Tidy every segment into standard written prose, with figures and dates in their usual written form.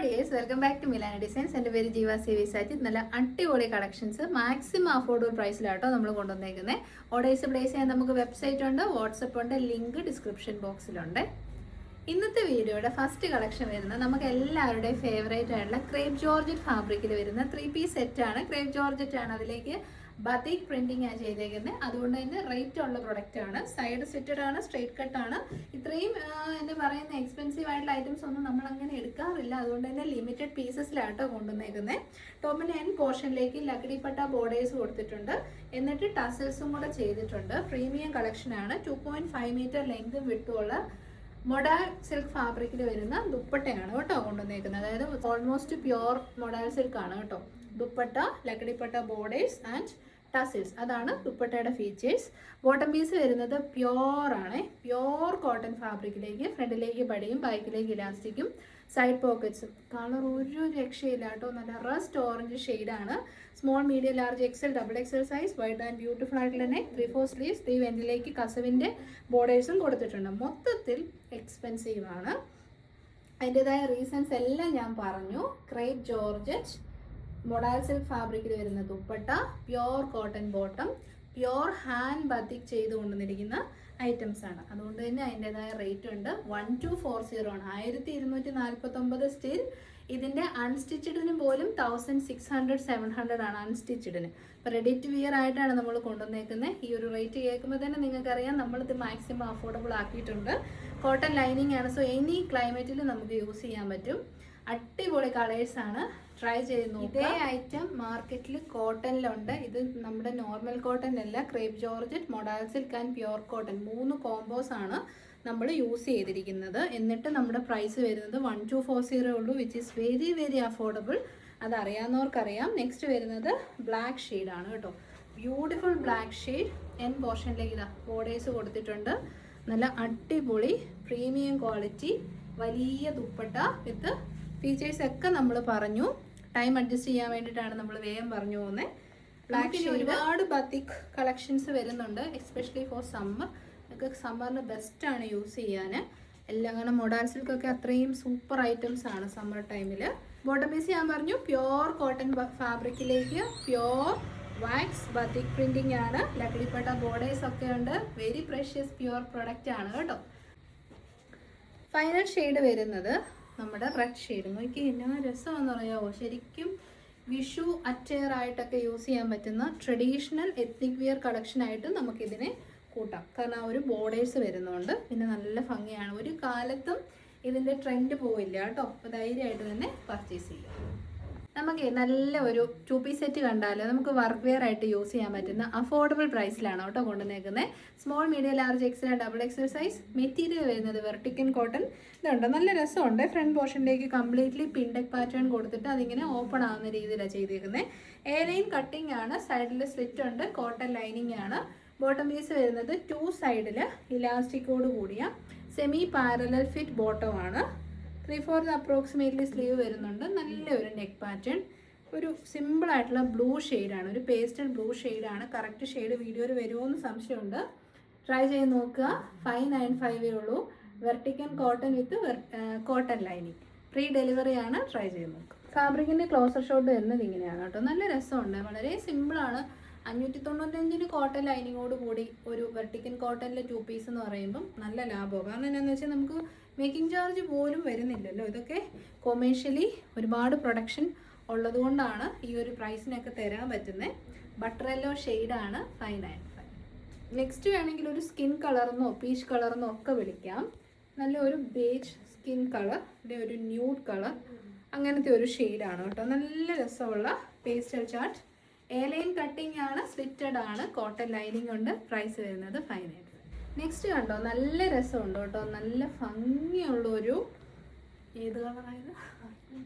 Dears, welcome back to Milana designs. എൻ്റെ പേര് ജീവ സി സാജിത്. നല്ല അടിപൊളി കളക്ഷൻസ് മാക്സിമം അഫോർഡബിൾ പ്രൈസിലാട്ടോ നമ്മൾ കൊണ്ടുവന്നേക്കുന്നത്. ഓർഡേഴ്സ് പ്ലേസ് ചെയ്യാൻ നമുക്ക് വെബ്സൈറ്റ് ഉണ്ട്, വാട്സപ്പ് ഉണ്ട്, ലിങ്ക് ഡിസ്ക്രിപ്ഷൻ ബോക്സിലുണ്ട്. ഇന്നത്തെ വീഡിയോയുടെ ഫസ്റ്റ് കളക്ഷൻ വരുന്നത് നമുക്ക് എല്ലാവരുടെയും ഫേവറേറ്റ് ആയിട്ടുള്ള ക്രേപ്പ് ജോർജറ്റ് ഫാബ്രിക്കിൽ വരുന്ന 3-piece സെറ്റാണ്. ക്രേപ്പ് ജോർജറ്റ് ആണ്, അതിലേക്ക് ബത്തിക് പ്രിന്റിംഗ് ആണ് ചെയ്തേക്കുന്നത്. അതുകൊണ്ട് തന്നെ റേറ്റ് ഉള്ള പ്രൊഡക്റ്റ് ആണ്. സൈഡ് സ്റ്റിറ്റഡ് ആണ്, സ്ട്രെയിറ്റ് കട്ട് ആണ്. ഇത്രയും എന്ന് പറയുന്ന എക്സ്പെൻസീവ് ആയിട്ടുള്ള ഐറ്റംസ് ഒന്നും നമ്മൾ അങ്ങനെ എടുക്കാറില്ല. അതുകൊണ്ട് തന്നെ ലിമിറ്റഡ് പീസസിലാട്ടോ കൊണ്ടുവന്നേക്കുന്നത്. ടോപ്പിന്റെ എൻഡ് പോർഷനിലേക്ക് ലക്കടിപ്പട്ട ബോർഡേഴ്സ് കൊടുത്തിട്ടുണ്ട്. എന്നിട്ട് ടസൽസും കൂടെ ചെയ്തിട്ടുണ്ട്. പ്രീമിയം കളക്ഷൻ ആണ്. 2.5 മീറ്റർ ലെങ്ത് വിട്ടുള്ള മൊഡാൽ സിൽക്ക് ഫാബ്രിക്കിൽ വരുന്ന ദുപ്പട്ടയാണ് കേട്ടോ കൊണ്ടുവന്നേക്കുന്നത്. അതായത് ഓൾമോസ്റ്റ് പ്യോർ മൊഡാൽ സിൽക്ക് ആണ് കേട്ടോ. ദുപ്പട്ട, ലക്കടിപ്പട്ട ബോർഡേഴ്സ് ആൻഡ് ടസിൽസ്, അതാണ് ദുപ്പട്ടയുടെ ഫീച്ചേഴ്സ്. ബോട്ടം പീസ് വരുന്നത് പ്യോർ ആണ്. പ്യോർ കോട്ടൺ ഫാബ്രിക്കിലേക്ക് ഫ്രണ്ടിലേക്ക് പടിയും ബാക്കിലേക്ക് ഇലാസ്റ്റിക്കും സൈഡ് പോക്കറ്റ്സും. കളർ ഒരു രക്ഷയില്ല കേട്ടോ. നല്ല റസ്റ്റ് ഓറഞ്ച് ഷെയ്ഡാണ്. Small, medium, large, XL, double XL size. Wide and beautiful ആയിട്ടുള്ള തന്നെ 3/4 സ്ലീവ്സ്. ഈ വെന്റിലേക്ക് കസവിൻ്റെ ബോർഡേഴ്സും കൊടുത്തിട്ടുണ്ട്. മൊത്തത്തിൽ എക്സ്പെൻസീവ് ആണ്. അതിൻ്റെതായ റീസൺസ് എല്ലാം ഞാൻ പറഞ്ഞു. ക്രേപ്പ് ജോർജറ്റ് മൊഡാൽ സിൽക്ക് ഫാബ്രിക്കിൽ വരുന്ന dupatta, pure cotton bottom, pure hand batik ചെയ്ത് കൊണ്ടുവന്നിരിക്കുന്ന ഐറ്റംസ് ആണ്. അതുകൊണ്ട് തന്നെ അതിൻ്റെതായ റേറ്റ് ഉണ്ട്. 1240 ആണ്. 1249 സ്റ്റിൽ. ഇതിൻ്റെ അൺസ്റ്റിച്ചഡിന് പോലും 1600-700 ആണ് അൺസ്റ്റിച്ചഡിന്. ഇപ്പോൾ റെഡി ടു വിയർ ആയിട്ടാണ് നമ്മൾ കൊണ്ടുവന്നേക്കുന്നത്. ഈ ഒരു റേറ്റ് കേൾക്കുമ്പോൾ തന്നെ നിങ്ങൾക്കറിയാം നമ്മളിത് മാക്സിമം അഫോർഡബിൾ ആക്കിയിട്ടുണ്ട്. കോട്ടൺ ലൈനിങ് ആണ്. സോ എനി ക്ലൈമറ്റിൽ നമുക്ക് യൂസ് ചെയ്യാൻ പറ്റും. അടിപൊളി കളേഴ്സാണ്. ട്രൈ ചെയ്ത് നോക്കുക. ഇതേ ഐറ്റം മാർക്കറ്റിൽ കോട്ടണിലുണ്ട്. ഇത് നമ്മുടെ നോർമൽ കോട്ടൺ അല്ല. Crepe georgette, modal silk and pure cotton 3 combos ആണ് നമ്മൾ യൂസ് ചെയ്തിരിക്കുന്നത്. എന്നിട്ട് നമ്മുടെ പ്രൈസ് വരുന്നത് 1240 ഉള്ളൂ, which is very very affordable. അതറിയാവുന്നവർക്കറിയാം. നെക്സ്റ്റ് വരുന്നത് ബ്ലാക്ക് ഷെയ്ഡാണ് കേട്ടോ. Beautiful black shade. എൻ പോർഷനിലേക്ക് ഇതാ ബോർഡേഴ്സ് കൊടുത്തിട്ടുണ്ട്. നല്ല അടിപൊളി പ്രീമിയം ക്വാളിറ്റി വലിയ ദുപ്പട്ട വിത്ത് ഫീച്ചേഴ്സ് ഒക്കെ നമ്മൾ പറഞ്ഞു. ടൈം അഡ്ജസ്റ്റ് ചെയ്യാൻ വേണ്ടിയിട്ടാണ് നമ്മൾ വേഗം പറഞ്ഞു പോകുന്നത്. ബ്ലാക്ക് ഒരുപാട് ബത്തിക് കളക്ഷൻസ് വരുന്നുണ്ട്, എസ്പെഷ്യലി ഫോർ സമ്മർ. ഒക്കെ സമ്മറിന് ബെസ്റ്റാണ് യൂസ് ചെയ്യാൻ. എല്ലാം അങ്ങനെ മൊഡാൽ സിൽക്കൊക്കെ അത്രയും സൂപ്പർ ഐറ്റംസ് ആണ് സമ്മർ ടൈമിൽ. ബോട്ടം പീസ് ഞാൻ പറഞ്ഞു പ്യോർ കോട്ടൺ ഫാബ്രിക്കിലേക്ക് പ്യോർ വാക്സ് ബത്തിക് പ്രിന്റിംഗ് ആണ്. ലക്കടിപ്പട്ട ബോർഡേഴ്സ് ഒക്കെ ഉണ്ട്. വെരി പ്രഷ്യസ് പ്യോർ പ്രൊഡക്റ്റ് ആണ് കേട്ടോ. ഫൈനൽ ഷെയ്ഡ് വരുന്നത് നമ്മുടെ റെഡ് ഷെയ്ഡ്. നോക്കി എന്നാ രസമാണെന്ന് പറയാമോ. ശരിക്കും വിഷു അറ്റയർ ആയിട്ടൊക്കെ യൂസ് ചെയ്യാൻ പറ്റുന്ന ട്രഡീഷണൽ എത്നിക് വിയർ കളക്ഷനായിട്ട് നമുക്കിതിനെ കൂട്ടാം. കാരണം ആ ഒരു ബോർഡേഴ്സ് വരുന്നുണ്ട്. പിന്നെ നല്ല ഭംഗിയാണ്. ഒരു കാലത്തും ഇതിൻ്റെ ട്രെൻഡ് പോവില്ല കേട്ടോ. അപ്പോൾ ധൈര്യമായിട്ട് തന്നെ പർച്ചേസ് ചെയ്യാം. നമുക്ക് നല്ല ഒരു 2-piece സെറ്റ് കണ്ടാൽ നമുക്ക് വർക്ക് വെയർ ആയിട്ട് യൂസ് ചെയ്യാൻ പറ്റുന്ന അഫോർഡബിൾ പ്രൈസിലാണ് കേട്ടോ കൊണ്ടുവന്നേക്കുന്നത്. Small, medium, large, XL, double XL size. Material വരുന്നത് വെർട്ടിക്കൻ കോട്ടൺ. ഇതുണ്ട്, നല്ല രസമുണ്ട്. ഫ്രണ്ട് പോർഷനിലേക്ക് കംപ്ലീറ്റ്ലി പിൻഡെക് പാറ്റേൺ കൊടുത്തിട്ട് അതിങ്ങനെ ഓപ്പൺ ആവുന്ന രീതിയിലാണ് ചെയ്തേക്കുന്നത്. എ ലൈൻ കട്ടിംഗ് ആണ്. സൈഡിൽ സ്ലിറ്റ് ഉണ്ട്. കോട്ടൺ ലൈനിങ് ആണ്. ബോട്ടം പീസ് വരുന്നത് 2 സൈഡിൽ ഇലാസ്റ്റിക്കോട് കൂടിയ സെമി പാരലൽ ഫിറ്റ് ബോട്ടം ആണ്. 3/4 അപ്രോക്സിമേറ്റ്ലി സ്ലീവ് വരുന്നുണ്ട്. നല്ലൊരു നെക്ക് പാറ്റേൺ. ഒരു സിമ്പിൾ ആയിട്ടുള്ള ബ്ലൂ ഷെയ്ഡാണ്. ഒരു പേസ്റ്റൽ ബ്ലൂ ഷെയ്ഡാണ്. കറക്റ്റ് ഷെയ്ഡ് വീഡിയോയിൽ വരുമോ എന്ന് സംശയമുണ്ട്. ട്രൈ ചെയ്ത് നോക്കുക. 595 ഉള്ളൂ. വെർട്ടിക്കൻ cotton with cotton lining. Free delivery ആണ്. ട്രൈ ചെയ്ത് നോക്കുക. ഫാബ്രിക്കിൻ്റെ ക്ലോസർ ഷോട്ട് വരുന്നത് ഇങ്ങനെയാണ് കേട്ടോ. നല്ല രസമുണ്ട്. വളരെ സിമ്പിളാണ്. 595 കോട്ടൺ ലൈനിങ്ങോട് കൂടി ഒരു വെർട്ടിക്കൻ കോട്ടണിലെ 2-piece എന്ന് പറയുമ്പം നല്ല ലാഭമാണ്. കാരണം എന്താണെന്ന് വെച്ചാൽ നമുക്ക് മേക്കിംഗ് ചാർജ് പോലും വരുന്നില്ലല്ലോ. ഇതൊക്കെ കൊമേഴ്ഷ്യലി ഒരുപാട് പ്രൊഡക്ഷൻ ഉള്ളതുകൊണ്ടാണ് ഈ ഒരു പ്രൈസിനൊക്കെ തരാൻ പറ്റുന്നത്. ബട്ടർ യെല്ലോ ഷെയ്ഡാണ് 595. നെക്സ്റ്റ് വേണമെങ്കിൽ ഒരു സ്കിൻ കളർന്നോ പീച്ച് കളർന്നോ ഒക്കെ വിളിക്കാം. നല്ല ഒരു ബേജ് സ്കിൻ കളർ, ഒരു ന്യൂഡ് കളർ, അങ്ങനത്തെ ഒരു ഷെയ്ഡാണ് കേട്ടോ. നല്ല രസമുള്ള pastel chart. A line cutting ആണ്. സ്ലിറ്റഡ് ആണ്. കോട്ടൺ ലൈനിങ് ഉണ്ട്. പ്രൈസ് വരുന്നത് 595. നെക്സ്റ്റ് കണ്ടോ, നല്ല രസമുണ്ട് കേട്ടോ. നല്ല ഭംഗിയുള്ളൊരു ഏത് കളറായത്?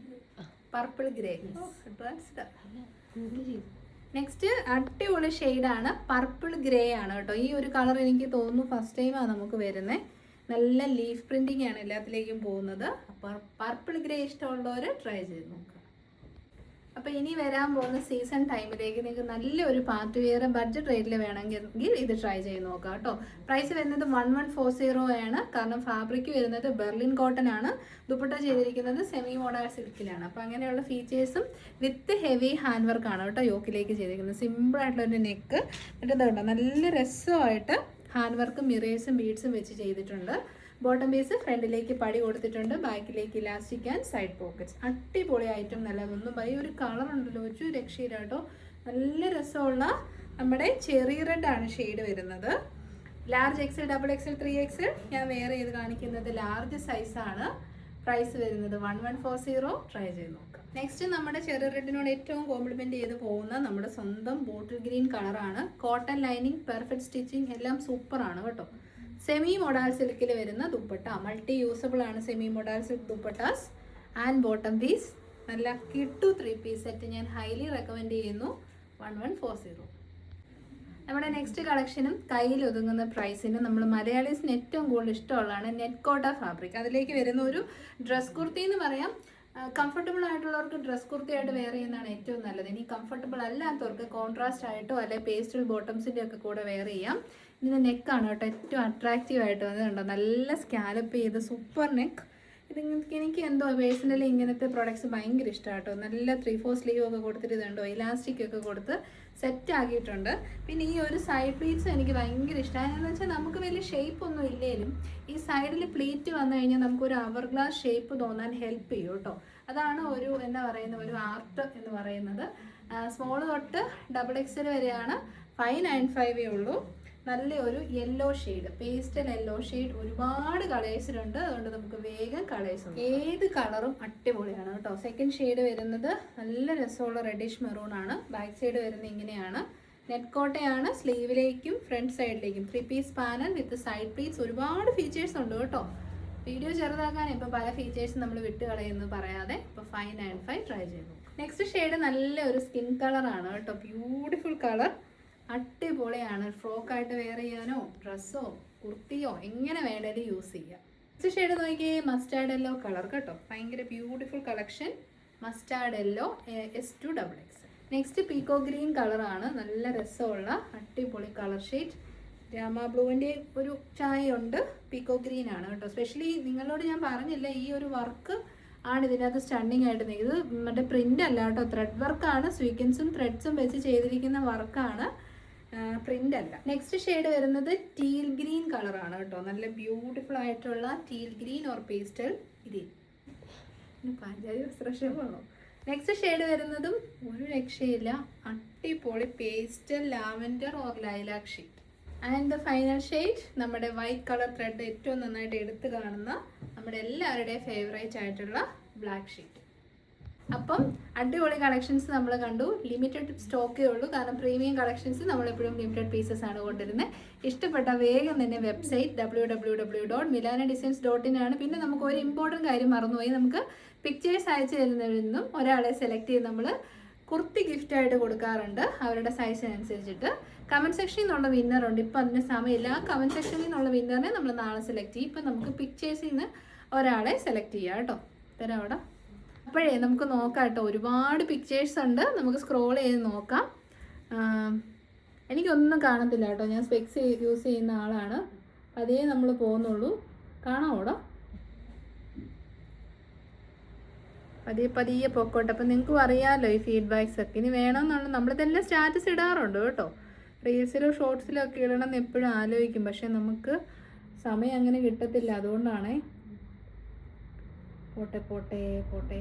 Purple grey. നെക്സ്റ്റ് അടിപൊളി ഷെയ്ഡാണ്. പർപ്പിൾ ഗ്രേ ആണ് കേട്ടോ. ഈ ഒരു കളർ എനിക്ക് തോന്നുന്നു ഫസ്റ്റ് ടൈമാണ് നമുക്ക് വരുന്നത്. നല്ല ലീഫ് പ്രിന്റിംഗ് ആണ് എല്ലാത്തിലേക്കും പോകുന്നത്. അപ്പോൾ പർപ്പിൾ ഗ്രേ ഇഷ്ടമുള്ളവർ ട്രൈ ചെയ്ത് നോക്കുക. അപ്പോൾ ഇനി വരാൻ പോകുന്ന സീസൺ ടൈമിലേക്ക് നിങ്ങൾക്ക് നല്ലൊരു പാർട്ടി വെയർ ബഡ്ജറ്റ് റേറ്റിൽ വേണമെങ്കിൽ ഇത് ട്രൈ ചെയ്ത് നോക്കാം കേട്ടോ. പ്രൈസ് വരുന്നത് 1140 ആണ്. കാരണം ഫാബ്രിക് വരുന്നത് ബെർലിൻ കോട്ടൺ ആണ്. ദുപ്പട്ട ചെയ്തിരിക്കുന്നത് സെമി മോഡൽ സിൽക്കിലാണ്. അപ്പോൾ അങ്ങനെയുള്ള ഫീച്ചേഴ്സും വിത്ത് ഹെവി ഹാൻഡ് വർക്ക് ആണ് കേട്ടോ യോക്കിലേക്ക് ചെയ്തിരിക്കുന്നത്. സിമ്പിൾ ആയിട്ടുള്ള ഒരു നെക്ക്, എന്നിട്ട് കേട്ടോ നല്ല രസമായിട്ട് ഹാൻഡ് വർക്കും മിറേഴ്സും ബീഡ്സും വെച്ച് ചെയ്തിട്ടുണ്ട്. ബോട്ടം പീസ് ഫ്രണ്ടിലേക്ക് പടി കൊടുത്തിട്ടുണ്ട്, ബാക്കിലേക്ക് ഇലാസ്റ്റിക് ആൻഡ് സൈഡ് പോക്കറ്റ്സ്. അടിപൊളി ഐറ്റം, നല്ലതൊന്നും ഈ ഒരു കളർ ഉണ്ടല്ലോ ഒരു രക്ഷയില്ല കേട്ടോ. നല്ല രസമുള്ള നമ്മുടെ ചെറി റെഡ് ആണ് ഷെയ്ഡ് വരുന്നത്. Large XL, double Excel, 3XL ഞാൻ വേറെ ചെയ്ത് കാണിക്കുന്നത് ലാർജ് സൈസാണ്. പ്രൈസ് വരുന്നത് 1140. ട്രൈ ചെയ്ത് നോക്കാം. നെക്സ്റ്റ് നമ്മുടെ ചെറി റെഡിനോട് ഏറ്റവും കോംപ്ലിമെൻറ്റ് ചെയ്ത് പോകുന്ന നമ്മുടെ സ്വന്തം ബോട്ടിൽ ഗ്രീൻ കളറാണ്. കോട്ടൺ ലൈനിങ്, പെർഫെക്റ്റ് സ്റ്റിച്ചിങ് എല്ലാം സൂപ്പറാണ് കേട്ടോ. സെമി മൊഡാൽ സിൽക്കിൽ വരുന്ന ദുപ്പട്ട, മൾട്ടി യൂസബിൾ ആണ് semi modal silk dupattas. And bottom piece നല്ല കിട്ടു 3 പീസ് സെറ്റ് ഞാൻ ഹൈലി റെക്കമെൻഡ് ചെയ്യുന്നു. 1140. നമ്മുടെ നെക്സ്റ്റ് കളക്ഷനും കയ്യിൽ ഒതുങ്ങുന്ന പ്രൈസിന് നമ്മൾ മലയാളീസിന് ഏറ്റവും കൂടുതൽ ഇഷ്ടമുള്ളതാണ് നെറ്റ് കോട്ട ഫാബ്രിക്. അതിലേക്ക് വരുന്ന ഒരു ഡ്രസ് കുർത്തി എന്ന് പറയാം. കംഫർട്ടബിൾ ആയിട്ടുള്ളവർക്ക് ഡ്രസ് കുർത്തിയായിട്ട് വെയർ ചെയ്യുന്നതാണ് ഏറ്റവും നല്ലത്. ഇനി കംഫർട്ടബിൾ അല്ലാത്തവർക്ക് കോൺട്രാസ്റ്റ് ആയിട്ടോ അല്ലെങ്കിൽ പേസ്റ്റൽ ബോട്ടംസിൻ്റെ ഒക്കെ കൂടെ വെയർ ചെയ്യാം. ഇതിൻ്റെ നെക്കാണ് കേട്ടോ ഏറ്റവും അട്രാക്റ്റീവ് ആയിട്ട് വന്നിട്ടുണ്ടോ, നല്ല സ്കാലപ്പ് ചെയ്ത് സൂപ്പർ നെക്ക്. എനിക്ക് എന്തോ പേഴ്സണലി ഇങ്ങനത്തെ പ്രോഡക്ട്സ് ഭയങ്കര ഇഷ്ടമാണ് കേട്ടോ. നല്ല 3/4 സ്ലീവ് ഒക്കെ കൊടുത്തിട്ട് ഇതുണ്ടോ ഇലാസ്റ്റിക് ഒക്കെ കൊടുത്ത് സെറ്റ് ആക്കിയിട്ടുണ്ട്. പിന്നെ ഈ ഒരു സൈഡ് പ്ലീറ്റ്സ് എനിക്ക് ഭയങ്കര ഇഷ്ടമാണ്. എന്ന് വെച്ചാൽ നമുക്ക് വലിയ ഷേപ്പ് ഒന്നും ഇല്ലേലും ഈ സൈഡിൽ പ്ലീറ്റ് വന്നു കഴിഞ്ഞാൽ നമുക്കൊരു അവർ ഗ്ലാസ് ഷേപ്പ് തോന്നാൻ ഹെൽപ്പ് ചെയ്യും കേട്ടോ. അതാണ് ഒരു എന്താ പറയുന്നത് ഒരു ആർട്ട് എന്ന് പറയുന്നത്. സ്മോൾ തൊട്ട് XXL വരെയാണ്. 595 ഉള്ളൂ. നല്ല ഒരു yellow shade, pastel yellow shade. ഒരുപാട് കളേഴ്സിലുണ്ട്, അതുകൊണ്ട് നമുക്ക് വേഗം കളേഴ്സ് ഉണ്ട്. ഏത് കളറും അടിപൊളിയാണ് കേട്ടോ. സെക്കൻഡ് ഷെയ്ഡ് വരുന്നത് നല്ല രസമുള്ള റെഡിഷ് മെറൂൺ ആണ്. ബാക്ക് സൈഡ് വരുന്നത് ഇങ്ങനെയാണ്. നെറ്റ് കോട്ടയാണ്. സ്ലീവിലേക്കും ഫ്രണ്ട് സൈഡിലേക്കും 3 piece panel with side pleats. ഒരുപാട് ഫീച്ചേഴ്സ് ഉണ്ട് കേട്ടോ. വീഡിയോ ചെറുതാക്കാൻ ഇപ്പം പല ഫീച്ചേഴ്സും നമ്മൾ വിട്ട് കളയുന്നു പറയാതെ. ഇപ്പോൾ 595 ട്രൈ ചെയ്തു. നെക്സ്റ്റ് ഷെയ്ഡ് നല്ല ഒരു സ്കിൻ കളറാണ് കേട്ടോ. ബ്യൂട്ടിഫുൾ കളർ, അടിപൊളിയാണ്. ഫ്രോക്കായിട്ട് വെയർ ചെയ്യാനോ ഡ്രസ്സോ കുർത്തിയോ എങ്ങനെ വേണേലും യൂസ് ചെയ്യാം. നെക്സ്റ്റ് ഷെയ്ഡ് നോക്കിയേ, മസ്റ്റാർഡ് യെല്ലോ കളർ കേട്ടോ. ഭയങ്കര beautiful collection. Mustard yellow S2XX. Next പീക്കോ green കളറാണ്. നല്ല രസമുള്ള അടിപൊളി കളർ ഷെയ്ഡ്. രാമ ബ്ലൂവിൻ്റെ ഒരു ചായ ഉണ്ട്. പീക്കോ ഗ്രീൻ ആണ് കേട്ടോ. സ്പെഷ്യലി നിങ്ങളോട് ഞാൻ പറഞ്ഞില്ല, ഈ ഒരു വർക്ക് ആണ് ഇതിനകത്ത് സ്റ്റണ്ണിങ് ആയിട്ട് നിൽക്കുന്നത്. മറ്റേ പ്രിൻ്റ് അല്ല കേട്ടോ, ത്രെഡ് വർക്കാണ്. സ്വീക്വൻസും ത്രെഡ്സും വെച്ച് ചെയ്തിരിക്കുന്ന വർക്കാണ്, പ്രിൻ്റ് അല്ല. നെക്സ്റ്റ് ഷെയ്ഡ് വരുന്നത് ടീൽ ഗ്രീൻ കളറാണ് കേട്ടോ. നല്ല ബ്യൂട്ടിഫുൾ ആയിട്ടുള്ള teal green or pastel green. Punjabi വസ്ത്രക്ഷേപമാണോ? നെക്സ്റ്റ് ഷെയ്ഡ് വരുന്നതും ഒരു രക്ഷയില്ല, അടിപൊളി pastel lavender or lilac shade. And the final shade നമ്മുടെ വൈറ്റ് കളർ ത്രെഡ് ഏറ്റവും നന്നായിട്ട് എടുത്ത് കാണുന്ന നമ്മുടെ എല്ലാവരുടെയും ഫേവറേറ്റ് ആയിട്ടുള്ള ബ്ലാക്ക് ഷെയ്ഡ്. അപ്പം അടിപൊളി കളക്ഷൻസ് നമ്മൾ കണ്ടു. ലിമിറ്റഡ് സ്റ്റോക്കേ ഉള്ളൂ, കാരണം പ്രീമിയം കളക്ഷൻസ് നമ്മളെപ്പോഴും ലിമിറ്റഡ് പീസസ് ആണ് കൊണ്ടുവരുന്നത്. ഇഷ്ടപ്പെട്ട വേഗം തന്നെ വെബ്സൈറ്റ് www.milanadesigns.in ആണ്. പിന്നെ നമുക്ക് ഒരു ഇമ്പോർട്ടൻറ്റ് കാര്യം മറന്നുപോയി, നമുക്ക് പിക്ചേഴ്സ് അയച്ചു തരുന്നതിൽ നിന്നും ഒരാളെ സെലക്ട് ചെയ്ത് നമ്മൾ കുർത്തി ഗിഫ്റ്റായിട്ട് കൊടുക്കാറുണ്ട് അവരുടെ സൈസിനനുസരിച്ചിട്ട്. കമൻറ്റ് സെക്ഷനിൽ നിന്നുള്ള വിന്നറുണ്ട്. ഇപ്പം അതിന് സമയമില്ല. കമൻറ്റ് സെക്ഷനിൽ നിന്നുള്ള വിന്നറിനെ നമ്മൾ നാളെ സെലക്ട് ചെയ്യും. ഇപ്പം നമുക്ക് പിക്ചേഴ്സിൽ നിന്ന് ഒരാളെ സെലക്ട് ചെയ്യാം കേട്ടോ. തരാം അവിടെ. അപ്പോഴേ നമുക്ക് നോക്കാം കേട്ടോ. ഒരുപാട് പിക്ചേഴ്സ് ഉണ്ട്, നമുക്ക് സ്ക്രോൾ ചെയ്ത് നോക്കാം. എനിക്കൊന്നും കാണത്തില്ല കേട്ടോ, ഞാൻ സ്പെക്സ് യൂസ് ചെയ്യുന്ന ആളാണ്. അതേ നമ്മൾ പോകുന്നുള്ളൂ. കാണാമോടോ? പതിയെ പൊക്കോട്ടെ. അപ്പം നിങ്ങൾക്കും അറിയാമല്ലോ ഈ ഫീഡ്ബാക്സ് ഒക്കെ. ഇനി വേണമെന്നുണ്ടെങ്കിൽ നമ്മളിതെല്ലാം സ്റ്റാറ്റസ് ഇടാറുണ്ട് കേട്ടോ. റീൽസിലോ ഷോർട്സിലോ ഒക്കെ ഇടണമെന്ന് എപ്പോഴും ആലോചിക്കും, പക്ഷെ നമുക്ക് സമയം അങ്ങനെ കിട്ടത്തില്ല. അതുകൊണ്ടാണേ. പോട്ടെ പോട്ടെ പോട്ടെ.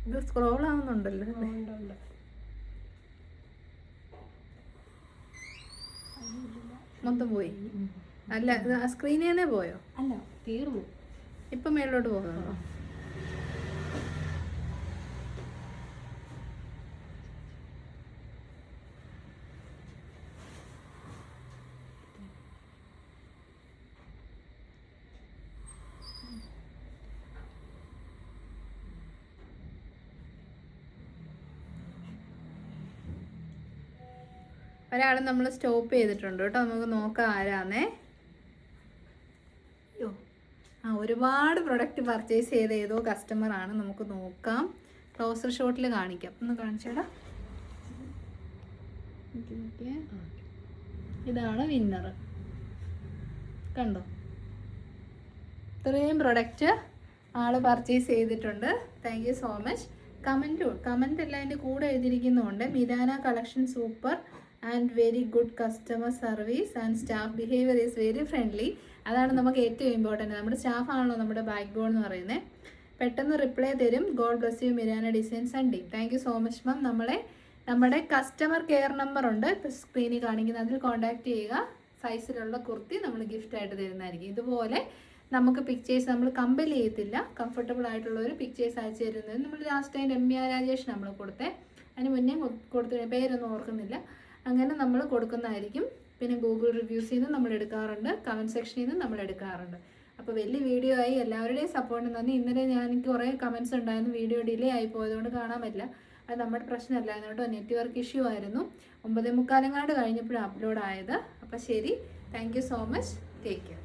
ഇത് സ്ക്രോൾ ആവുന്നുണ്ടല്ലോ. മൊത്തം പോയി. അല്ല, സ്ക്രീനിൽ തന്നെ പോയോ? അല്ല, തീർന്നു. ഇപ്പം മേളിലോട്ട് പോകുന്നുണ്ടോ? ഒരാൾ നമ്മൾ സ്റ്റോപ്പ് ചെയ്തിട്ടുണ്ട് കേട്ടോ. നമുക്ക് നോക്കാം ആരാന്നേ. അയ്യോ, ഒരുപാട് പ്രൊഡക്റ്റ് പർച്ചേസ് ചെയ്ത ഏതോ കസ്റ്റമറാണ്. നമുക്ക് നോക്കാം, ക്ലോസർ ഷോട്ടിൽ കാണിക്കാം. ഒന്ന് കാണിച്ചേടാ. ഇതാണ് വിന്നർ, കണ്ടോ? ഇത്രയും പ്രൊഡക്റ്റ് ആൾ പർച്ചേസ് ചെയ്തിട്ടുണ്ട്. Thank you so much. Comment എല്ലാം അതിൻ്റെ കൂടെ എഴുതിയിരിക്കുന്നുണ്ട്. മിരാന collection super and very good customer service and staff behaviour is very friendly. അതാണ് നമുക്ക് ഏറ്റവും ഇമ്പോർട്ടൻറ്റ്. നമ്മുടെ സ്റ്റാഫാണല്ലോ നമ്മുടെ ബാക്ക് ബോൺ എന്ന് പറയുന്നത്. പെട്ടെന്ന് റിപ്ലൈ തരും. God bless you Mirana designs and team. Thank you so much ma'am. നമ്മുടെ കസ്റ്റമർ കെയർ നമ്പർ ഉണ്ട് ഇപ്പോൾ സ്ക്രീനിൽ കാണിക്കുന്നത്, അതിൽ കോൺടാക്ട് ചെയ്യുക. സൈസിലുള്ള കുർത്തി നമ്മൾ ഗിഫ്റ്റായിട്ട് തരുന്നതായിരിക്കും. ഇതുപോലെ നമുക്ക് പിക്ചേഴ്സ് നമ്മൾ കമ്പൽ ചെയ്യത്തില്ല, കംഫർട്ടബിൾ ആയിട്ടുള്ള ഒരു പിക്ചേഴ്സ് അയച്ചു തരുന്നത്. നമ്മൾ ലാസ്റ്റ് ടൈം രമ്യ രാജേഷ് നമ്മൾ കൊടുത്തേ, അതിന് മുന്നേ കൊടുത്ത പേരൊന്നും ഓർക്കുന്നില്ല. അങ്ങനെ നമ്മൾ കൊടുക്കുന്നതായിരിക്കും. പിന്നെ ഗൂഗിൾ റിവ്യൂസിൽ നിന്ന് നമ്മൾ എടുക്കാറുണ്ട്, കമൻറ്റ് സെക്ഷനിൽ നിന്ന് നമ്മൾ എടുക്കാറുണ്ട്. അപ്പോൾ വലിയ വീഡിയോ ആയി. എല്ലാവരുടെയും സപ്പോർട്ടിന് നന്ദി. ഇന്നലെ എനിക്ക് കുറേ കമൻറ്റ്സ് ഉണ്ടായിരുന്നു, വീഡിയോ ഡിലേ ആയി പോയതുകൊണ്ട് കാണാൻ പറ്റില്ല. അത് നമ്മുടെ പ്രശ്നമല്ലായിരുന്നു കേട്ടോ, നെറ്റ്വർക്ക് ഇഷ്യൂ ആയിരുന്നു. 9:45 കഴിഞ്ഞപ്പോഴാണ് അപ്ലോഡ് ആയത്. അപ്പോൾ ശരി, thank you so much, take care.